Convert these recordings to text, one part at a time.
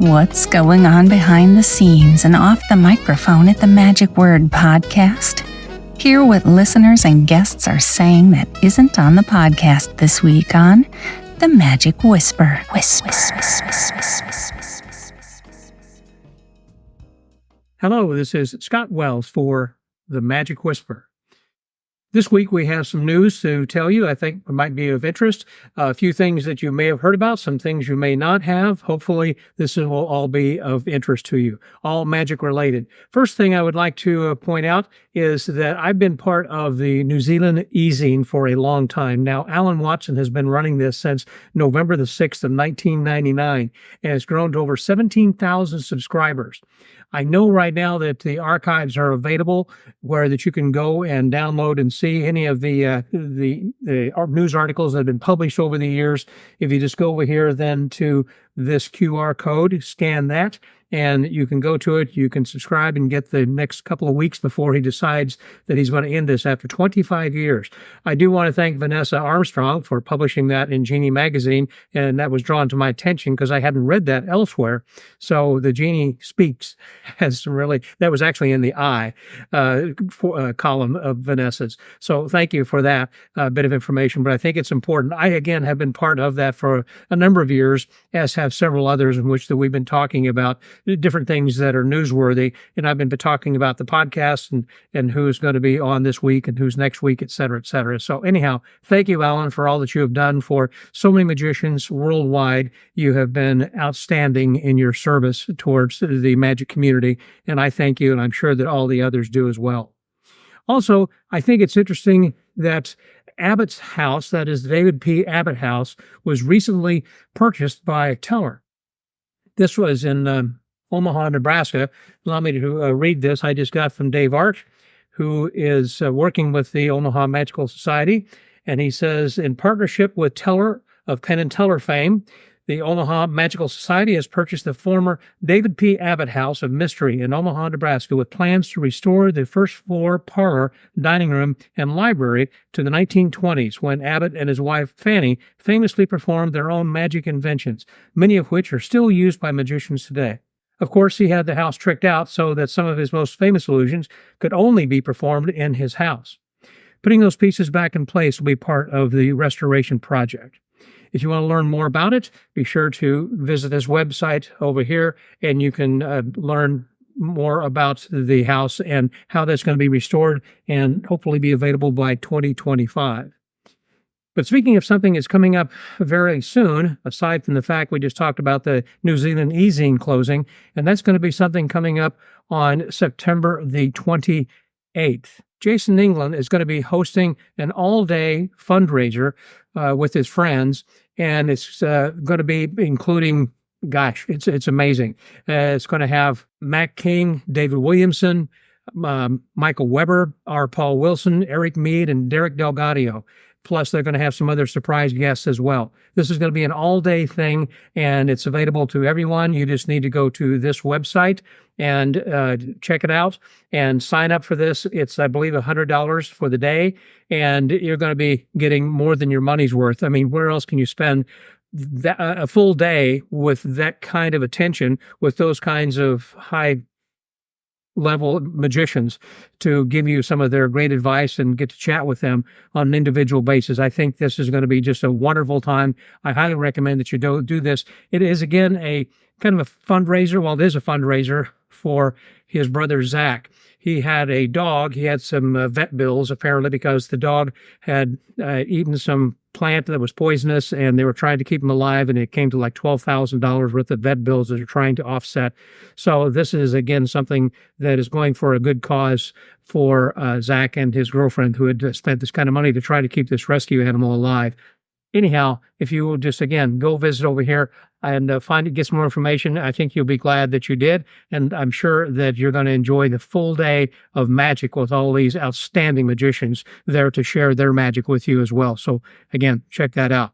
What's going on behind the scenes and off the microphone at the Magic Word podcast? Hear what listeners and guests are saying that isn't on the podcast this week on The Magic Whisper. Hello, this is Scott Wells for The Magic Whisper. This week we have some news to tell you I think might be of interest. A few things that you may have heard about, some things you may not have. Hopefully this will all be of interest to you, all magic related. First thing I would like to point out is that I've been part of the New Zealand eZine for a long time. Now, Alan Watson has been running this since November the 6th of 1999 and has grown to over 17,000 subscribers. I know right now that the archives are available where that you can go and download and see any of the news articles that have been published over the years. If you just go over here then to this QR code, scan that, and you can go to it. You can subscribe and get the next couple of weeks before he decides that he's going to end this after 25 years. I do want to thank Vanessa Armstrong for publishing that in Genie magazine, and that was drawn to my attention because I hadn't read that elsewhere. So the Genie Speaks has some really, that was actually in the I column of Vanessa's. So thank you for that bit of information, but I think it's important. I, again, have been part of that for a number of years, as have several others in which that we've been talking about different things that are newsworthy. And I've been talking about the podcast and who's going to be on this week and who's next week, et cetera, et cetera. So anyhow, thank you, Alan, for all that you have done for so many magicians worldwide. You have been outstanding in your service towards the magic community. And I thank you. And I'm sure that all the others do as well. Also, I think it's interesting that Abbotts House, that is David P. Abbott House, was recently purchased by Teller. This was in Omaha, Nebraska. Allow me to read this. I just got from Dave Arch, who is working with the Omaha Magical Society. And he says, in partnership with Teller of Penn and Teller fame, the Omaha Magical Society has purchased the former David P. Abbott House of Mystery in Omaha, Nebraska, with plans to restore the first floor parlor, dining room, and library to the 1920s, when Abbott and his wife Fanny famously performed their own magic inventions, many of which are still used by magicians today. Of course, he had the house tricked out so that some of his most famous illusions could only be performed in his house. Putting those pieces back in place will be part of the restoration project. If you want to learn more about it, be sure to visit his website over here, and you can learn more about the house and how that's going to be restored and hopefully be available by 2025. But speaking of something that's coming up very soon, aside from the fact we just talked about the New Zealand eZine closing, and that's going to be something coming up on September the 28th. Jason England is going to be hosting an all-day fundraiser with his friends, and it's going to be including, it's amazing. It's going to have Mac King, David Williamson, Michael Weber, R. Paul Wilson, Eric Mead, and Derek Delgadio. Plus, they're going to have some other surprise guests as well. This is going to be an all-day thing, and it's available to everyone. You just need to go to this website and check it out and sign up for this. It's, I believe, $100 for the day, and you're going to be getting more than your money's worth. I mean, where else can you spend a full day with that kind of attention, with those kinds of high level magicians to give you some of their great advice and get to chat with them on an individual basis? I think this is going to be just a wonderful time. I highly recommend that you do this. It is, again, a kind of a fundraiser. Well, it is a fundraiser for his brother, Zach. He had a dog. He had some vet bills, apparently, because the dog had eaten some plant that was poisonous, and they were trying to keep him alive, and it came to like $12,000 worth of vet bills that they're trying to offset. So this is, again, something that is going for a good cause for Zach and his girlfriend, who had spent this kind of money to try to keep this rescue animal alive. Anyhow, if you will just, again, go visit over here and get some more information, I think you'll be glad that you did. And I'm sure that you're going to enjoy the full day of magic with all these outstanding magicians there to share their magic with you as well. So again, check that out.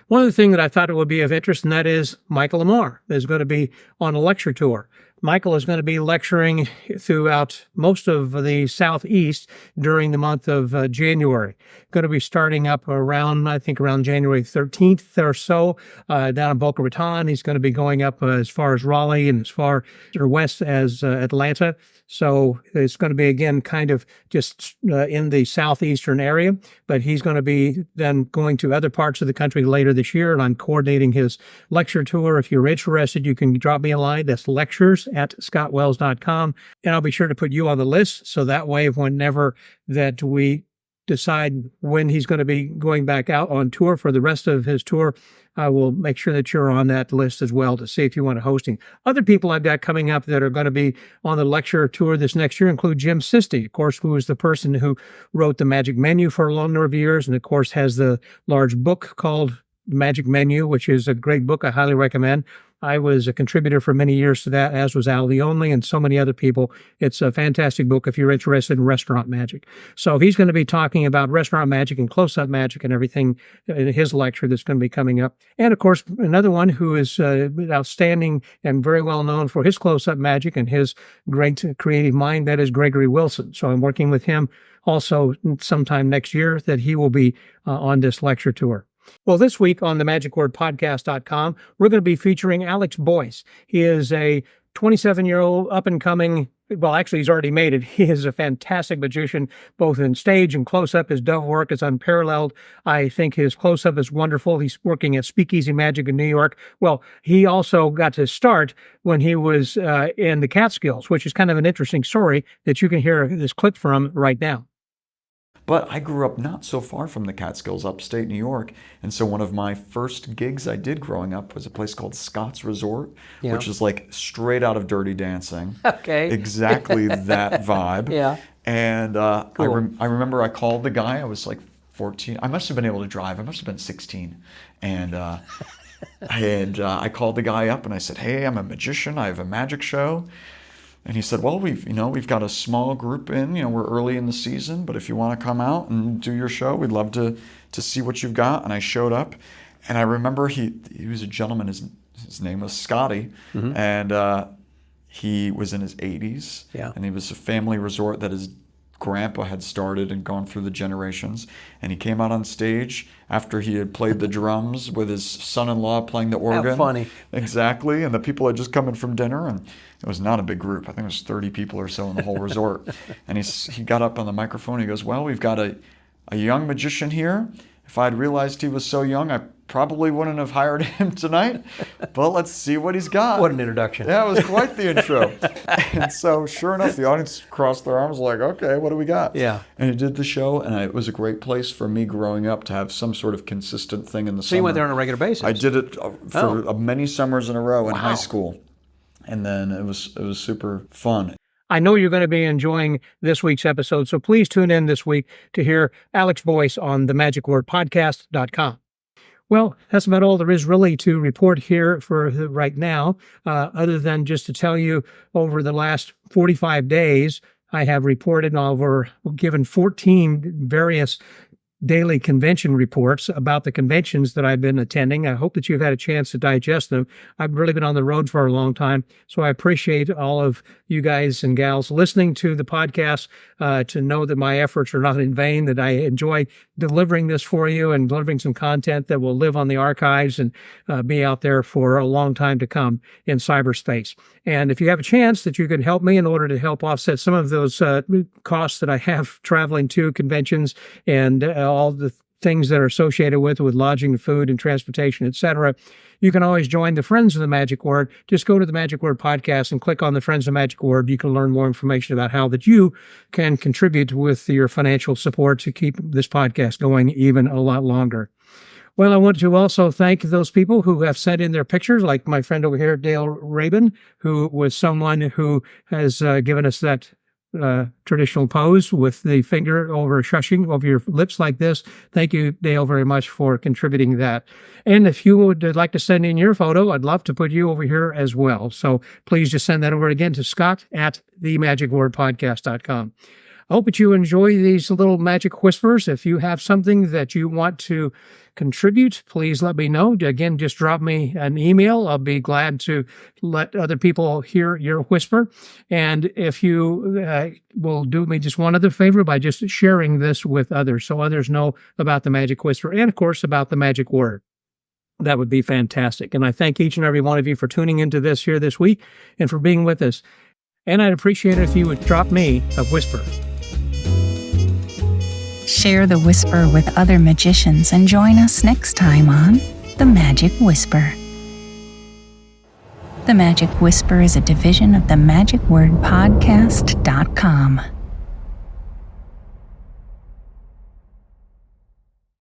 One other thing that I thought it would be of interest, and that is Michael Ammar is going to be on a lecture tour. Michael is going to be lecturing throughout most of the Southeast during the month of January. Going to be starting up around January 13th or so, down in Boca Raton. He's going to be going up as far as Raleigh and as far west as Atlanta. So it's going to be, again, kind of just in the southeastern area, but he's going to be then going to other parts of the country later this year, and I'm coordinating his lecture tour. If you're interested, you can drop me a line. That's lectures@scottwells.com, and I'll be sure to put you on the list, so that way, whenever that we decide when he's going to be going back out on tour for the rest of his tour, I will make sure that you're on that list as well to see if you want to hosting. Other people I've got coming up that are going to be on the lecture tour this next year include Jim Sisti, of course, who is the person who wrote the Magic Menu for a long number of years, and of course has the large book called Magic Menu, which is a great book I highly recommend. I was a contributor for many years to that, as was Al Leone and so many other people. It's a fantastic book if you're interested in restaurant magic. So he's going to be talking about restaurant magic and close-up magic and everything in his lecture that's going to be coming up. And, of course, another one who is outstanding and very well known for his close-up magic and his great creative mind, that is Gregory Wilson. So I'm working with him also sometime next year that he will be on this lecture tour. Well, this week on the magicwordpodcast.com, we're going to be featuring Alex Boyce. He is a 27-year-old up-and-coming, well, actually, he's already made it. He is a fantastic magician, both in stage and close-up. His dove work is unparalleled. I think his close-up is wonderful. He's working at Speakeasy Magic in New York. Well, he also got to start when he was in the Catskills, which is kind of an interesting story that you can hear this clip from right now. But I grew up not so far from the Catskills, upstate New York, and so one of my first gigs I did growing up was a place called Scott's Resort, which is like straight out of Dirty Dancing. Okay. Exactly that vibe. Yeah. And Cool. I remember I called the guy. I was like 14. I must have been able to drive. I must have been 16. And I called the guy up and I said, "Hey, I'm a magician. I have a magic show." And he said, "Well, we've got a small group in, we're early in the season, but if you want to come out and do your show, we'd love to see what you've got." And I showed up, and I remember he was a gentleman. His name was Scotty, and he was in his 80s, and he was a family resort that his grandpa had started and gone through the generations. And he came out on stage after he had played the drums with his son-in-law playing the organ. How funny. Exactly. And the people had just come in from dinner, and it was not a big group. I think it was 30 people or so in the whole resort. And he got up on the microphone. He goes, "Well, we've got a young magician here. If I'd realized he was so young, I probably wouldn't have hired him tonight, but let's see what he's got." What an introduction. Yeah, it was quite the intro. And so sure enough, the audience crossed their arms like, "Okay, what do we got?" Yeah. And he did the show, and it was a great place for me growing up to have some sort of consistent thing in the summer. So you went there on a regular basis? I did it for many summers in a row in high school. And then it was super fun. I know you're going to be enjoying this week's episode, so please tune in this week to hear Alex Boyce on the magicwordpodcast.com. Well, that's about all there is really to report here for right now, other than just to tell you over the last 45 days, I have reported given 14 various daily convention reports about the conventions that I've been attending. I hope that you've had a chance to digest them. I've really been on the road for a long time, so I appreciate all of you guys and gals listening to the podcast, to know that my efforts are not in vain, that I enjoy delivering this for you and delivering some content that will live on the archives and be out there for a long time to come in cyberspace. And if you have a chance that you can help me in order to help offset some of those costs that I have traveling to conventions and all the things that are associated with lodging, food, and transportation, etc., you can always join the Friends of the Magic Word. Just go to the Magic Word podcast and click on the Friends of the Magic Word. You can learn more information about how that you can contribute with your financial support to keep this podcast going even a lot longer. Well, I want to also thank those people who have sent in their pictures, like my friend over here, Dale Rabin, who was someone who has given us that traditional pose with the finger shushing over your lips like this. Thank you, Dale, very much for contributing that. And if you would like to send in your photo, I'd love to put you over here as well. So please just send that over again to Scott@themagicwordpodcast.com. I hope that you enjoy these little magic whispers. If you have something that you want to contribute, please let me know. Again, just drop me an email. I'll be glad to let other people hear your whisper. And if you will do me just one other favor by just sharing this with others so others know about the magic whisper and, of course, about the magic word. That would be fantastic. And I thank each and every one of you for tuning into this here this week and for being with us. And I'd appreciate it if you would drop me a whisper. Share the whisper with other magicians and join us next time on The Magic Whisper. The Magic Whisper is a division of the magicwordpodcast.com.